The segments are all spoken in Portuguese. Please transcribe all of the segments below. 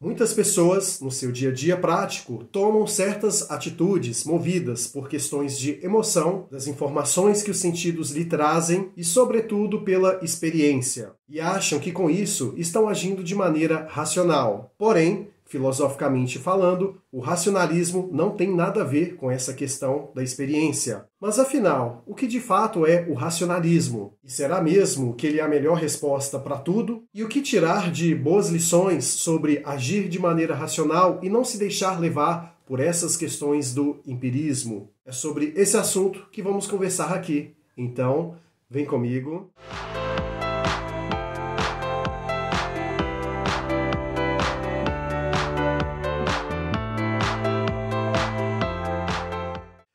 Muitas pessoas, no seu dia a dia prático, tomam certas atitudes movidas por questões de emoção, das informações que os sentidos lhe trazem e, sobretudo, pela experiência. E acham que com isso estão agindo de maneira racional. Porém, filosoficamente falando, o racionalismo não tem nada a ver com essa questão da experiência. Mas afinal, o que de fato é o racionalismo? E será mesmo que ele é a melhor resposta para tudo? E o que tirar de boas lições sobre agir de maneira racional e não se deixar levar por essas questões do empirismo? É sobre esse assunto que vamos conversar aqui. Então, vem comigo.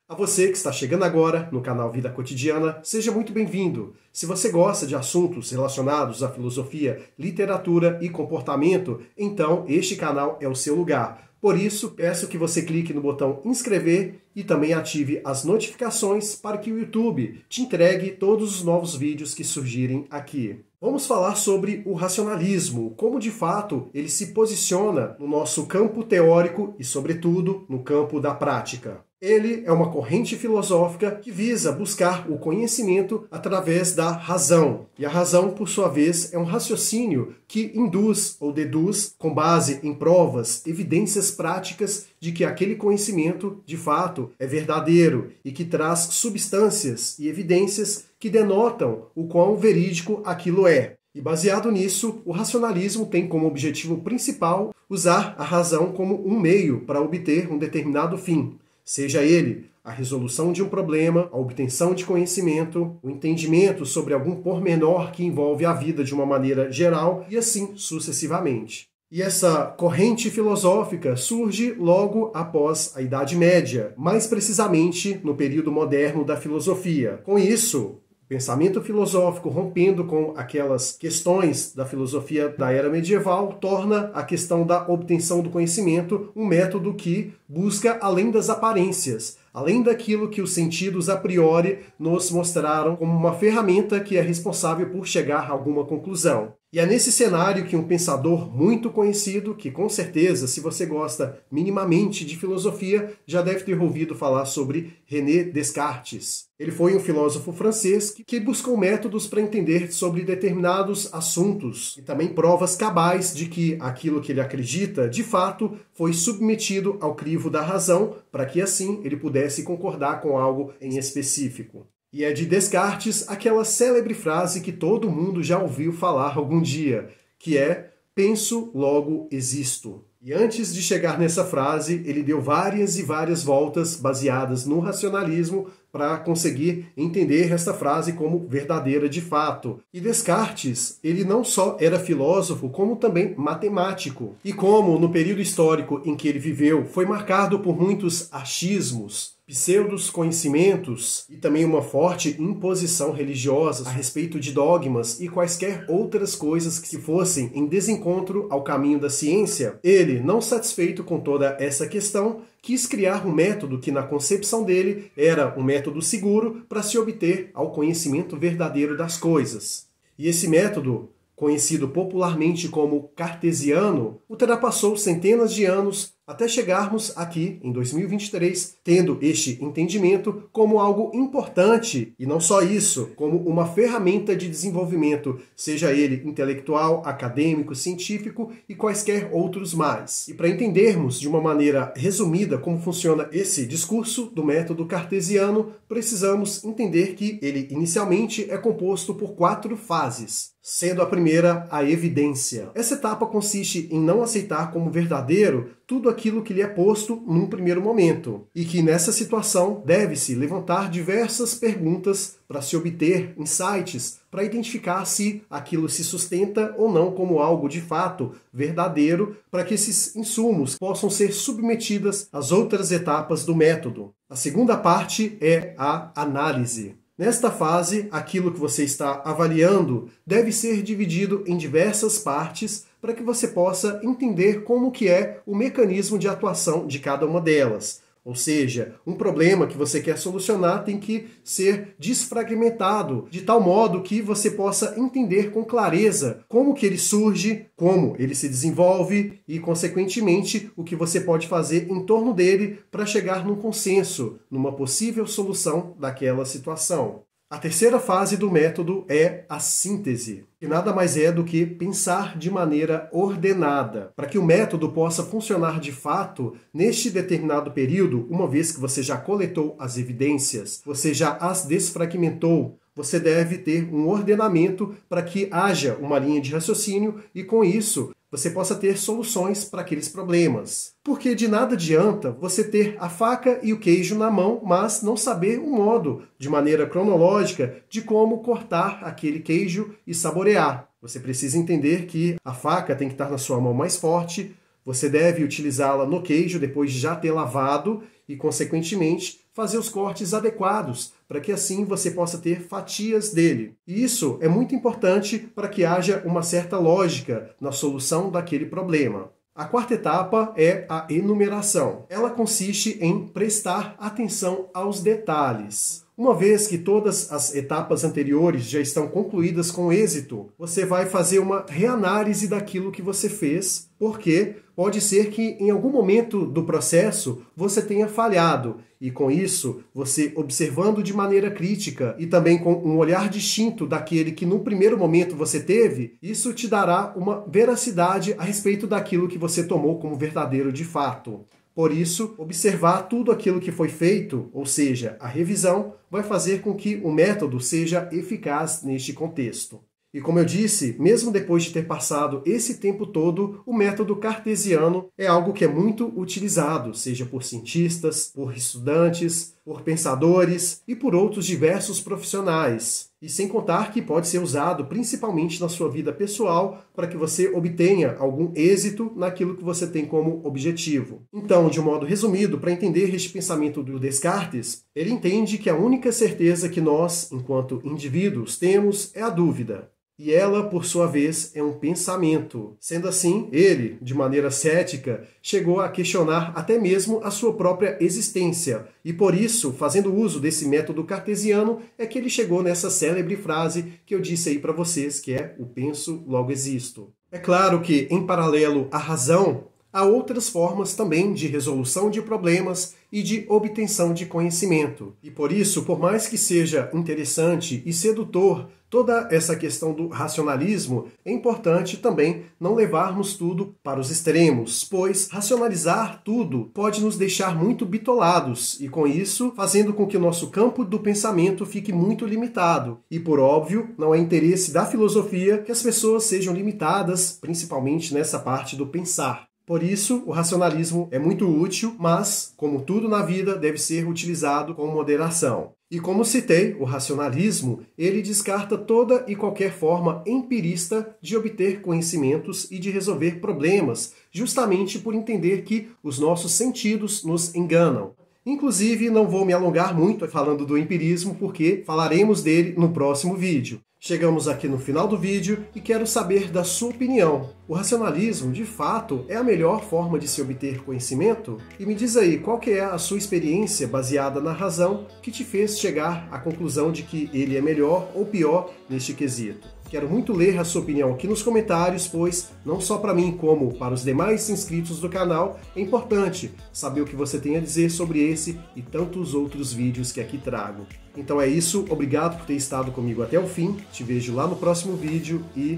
A você que está chegando agora no canal Vida Cotidiana, seja muito bem-vindo. Se você gosta de assuntos relacionados à filosofia, literatura e comportamento, então este canal é o seu lugar. Por isso, peço que você clique no botão inscrever e também ative as notificações para que o YouTube te entregue todos os novos vídeos que surgirem aqui. Vamos falar sobre o racionalismo, como de fato ele se posiciona no nosso campo teórico e, sobretudo, no campo da prática. Ele é uma corrente filosófica que visa buscar o conhecimento através da razão. E a razão, por sua vez, é um raciocínio que induz ou deduz, com base em provas, evidências práticas de que aquele conhecimento, de fato, é verdadeiro e que traz substâncias e evidências que denotam o quão verídico aquilo é. E baseado nisso, o racionalismo tem como objetivo principal usar a razão como um meio para obter um determinado fim. Seja ele a resolução de um problema, a obtenção de conhecimento, o entendimento sobre algum pormenor que envolve a vida de uma maneira geral e assim sucessivamente. E essa corrente filosófica surge logo após a Idade Média, mais precisamente no período moderno da filosofia. Com isso, pensamento filosófico, rompendo com aquelas questões da filosofia da era medieval, torna a questão da obtenção do conhecimento um método que busca além das aparências, além daquilo que os sentidos a priori nos mostraram como uma ferramenta que é responsável por chegar a alguma conclusão. E é nesse cenário que um pensador muito conhecido, que com certeza, se você gosta minimamente de filosofia, já deve ter ouvido falar sobre René Descartes. Ele foi um filósofo francês que buscou métodos para entender sobre determinados assuntos e também provas cabais de que aquilo que ele acredita, de fato, foi submetido ao crivo da razão, para que assim ele pudesse concordar com algo em específico. E é de Descartes aquela célebre frase que todo mundo já ouviu falar algum dia, que é "penso, logo existo". E antes de chegar nessa frase, ele deu várias e várias voltas baseadas no racionalismo para conseguir entender esta frase como verdadeira de fato. E Descartes, ele não só era filósofo, como também matemático. E como no período histórico em que ele viveu foi marcado por muitos achismos, pseudos conhecimentos e também uma forte imposição religiosa a respeito de dogmas e quaisquer outras coisas que fossem em desencontro ao caminho da ciência, ele, não satisfeito com toda essa questão, quis criar um método que, na concepção dele, era um método seguro para se obter ao conhecimento verdadeiro das coisas. E esse método, conhecido popularmente como cartesiano, ultrapassou centenas de anos até chegarmos aqui, em 2023, tendo este entendimento como algo importante, e não só isso, como uma ferramenta de desenvolvimento, seja ele intelectual, acadêmico, científico e quaisquer outros mais. E para entendermos de uma maneira resumida como funciona esse discurso do método cartesiano, precisamos entender que ele inicialmente é composto por 4 fases, sendo a primeira a evidência. Essa etapa consiste em não aceitar como verdadeiro tudo aquilo que lhe é posto num primeiro momento, e que nessa situação deve-se levantar diversas perguntas para se obter insights, para identificar se aquilo se sustenta ou não como algo de fato verdadeiro, para que esses insumos possam ser submetidas às outras etapas do método. A segunda parte é a análise. Nesta fase, aquilo que você está avaliando deve ser dividido em diversas partes para que você possa entender como que é o mecanismo de atuação de cada uma delas. Ou seja, um problema que você quer solucionar tem que ser desfragmentado, de tal modo que você possa entender com clareza como que ele surge, como ele se desenvolve e, consequentemente, o que você pode fazer em torno dele para chegar num consenso, numa possível solução daquela situação. A terceira fase do método é a síntese, que nada mais é do que pensar de maneira ordenada. Para que o método possa funcionar de fato neste determinado período, uma vez que você já coletou as evidências, você já as desfragmentou, você deve ter um ordenamento para que haja uma linha de raciocínio e, com isso, você possa ter soluções para aqueles problemas. Porque de nada adianta você ter a faca e o queijo na mão, mas não saber o modo, de maneira cronológica, de como cortar aquele queijo e saborear. Você precisa entender que a faca tem que estar na sua mão mais forte, você deve utilizá-la no queijo depois de já ter lavado e, consequentemente, fazer os cortes adequados para que assim você possa ter fatias dele. E isso é muito importante para que haja uma certa lógica na solução daquele problema. A quarta etapa é a enumeração. Ela consiste em prestar atenção aos detalhes. Uma vez que todas as etapas anteriores já estão concluídas com êxito, você vai fazer uma reanálise daquilo que você fez, porque pode ser que em algum momento do processo você tenha falhado, e com isso, você observando de maneira crítica e também com um olhar distinto daquele que no primeiro momento você teve, isso te dará uma veracidade a respeito daquilo que você tomou como verdadeiro de fato. Por isso, observar tudo aquilo que foi feito, ou seja, a revisão, vai fazer com que o método seja eficaz neste contexto. E como eu disse, mesmo depois de ter passado esse tempo todo, o método cartesiano é algo que é muito utilizado, seja por cientistas, por estudantes, por pensadores e por outros diversos profissionais. E sem contar que pode ser usado principalmente na sua vida pessoal para que você obtenha algum êxito naquilo que você tem como objetivo. Então, de um modo resumido, para entender este pensamento do Descartes, ele entende que a única certeza que nós, enquanto indivíduos, temos é a dúvida. E ela, por sua vez, é um pensamento. Sendo assim, ele, de maneira cética, chegou a questionar até mesmo a sua própria existência. E por isso, fazendo uso desse método cartesiano, é que ele chegou nessa célebre frase que eu disse aí para vocês, que é o penso, logo existo. É claro que, em paralelo à razão, há outras formas também de resolução de problemas e de obtenção de conhecimento. E por isso, por mais que seja interessante e sedutor toda essa questão do racionalismo, é importante também não levarmos tudo para os extremos, pois racionalizar tudo pode nos deixar muito bitolados e, com isso, fazendo com que o nosso campo do pensamento fique muito limitado. E, por óbvio, não é interesse da filosofia que as pessoas sejam limitadas, principalmente nessa parte do pensar. Por isso, o racionalismo é muito útil, mas, como tudo na vida, deve ser utilizado com moderação. E como citei, o racionalismo, ele descarta toda e qualquer forma empirista de obter conhecimentos e de resolver problemas, justamente por entender que os nossos sentidos nos enganam. Inclusive, não vou me alongar muito falando do empirismo, porque falaremos dele no próximo vídeo. Chegamos aqui no final do vídeo e quero saber da sua opinião. O racionalismo, de fato, é a melhor forma de se obter conhecimento? E me diz aí, qual que é a sua experiência baseada na razão que te fez chegar à conclusão de que ele é melhor ou pior neste quesito? Quero muito ler a sua opinião aqui nos comentários, pois não só para mim, como para os demais inscritos do canal, é importante saber o que você tem a dizer sobre esse e tantos outros vídeos que aqui trago. Então é isso, obrigado por ter estado comigo até o fim, te vejo lá no próximo vídeo e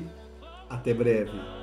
até breve.